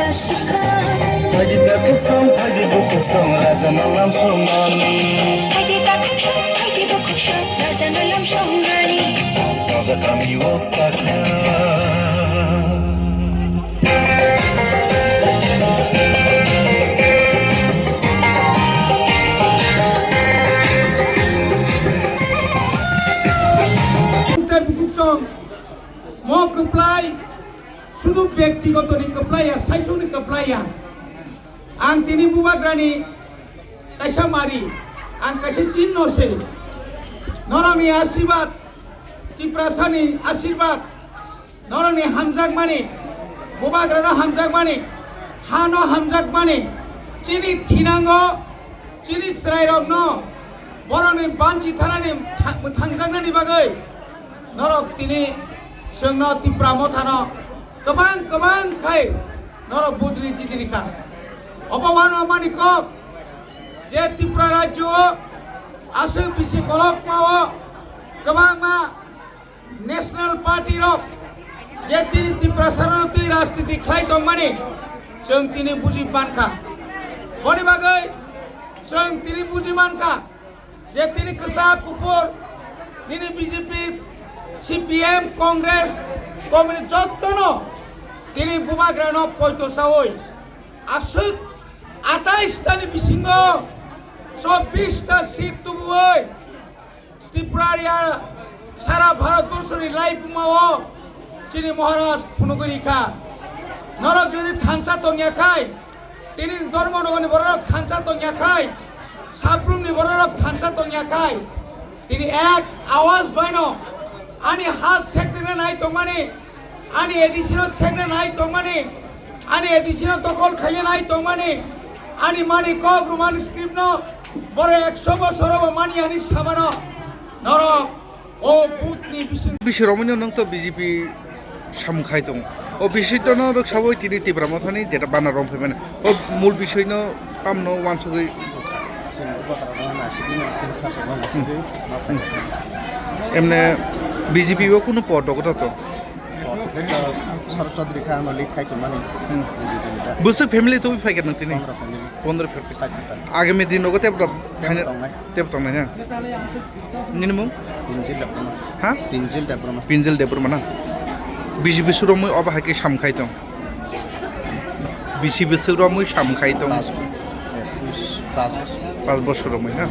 Hadi takılsam, hadi dokunsan, Rajan olam songani. Hadi takılsam, hadi dokunsan, Rajan olam songani. Raja kami opakna. Mau keplai, sudah ব্যক্তিগত ni keplai ya, saya sudah keplai ya. Ang tini bubagrani, kaisa mari, ang kaisa cinno se. Norang ni asibat, tiprasani asibat. Norang ni hamzak mani, bubagrana hamzak mani, hano hamzak mani. Cini tinango, cini serai rogno. Borang ni banci thanani thangjakna ni bagai. Norok tini Sengno Tipramo Thano Kebang Kai Norok Budri Cidirika Opawano Manikok Je Tipra Rajo Asal Bisi Kolok Mawo Kebang Ma National Party Rok Je Tini Tipra Saranoti Rastiti Klai Tong Mani Seng Tini Buji Banka Boni Bagai Seng Tini Buji Banka Je Tini Kesa Kupur Nini BJP CPM Congress Komunis Jottono Tini Bubagrano Poito Sawoi Asuk 28 tani bisingo 24 ta seat tubuoi Tripuria Sara Bharatborshori life mao Chini Maharaj Phunugurika Norok jodi thansa tongya khai Tini Dharmonogoni borok thansa tongya khai Saprumni borok thansa tongya khai Tini ek awaz baino Ani has sector nai tongmani ani additional sector nai tongmani ani additional tokol khale nai tongmani ani mani kok roman script no bore 100 বছর mani ani samano noro o putni bisi romino nang to BJP samkhai tong o bisi to no rok saboi tini Tipramo thani jeta bana rom phemen o mul bisoi no pamno wansugoi এমনে BJP ও কোনো পদ কত তো শরৎ চৌধুরী খান লিখ খাইতো মানে বুঝছে family তো ফাইকেন না তিনি 15 ফ্যামিলি আগামী দিন ওগতে তেপ তং না নিনমু হ্যাঁ পিনজেল দেবরমা না বিজেপি সুরমই অবাহাকে সামখাইতো বিজেপি সুরমই সামখাইতো 5 বছর রমই না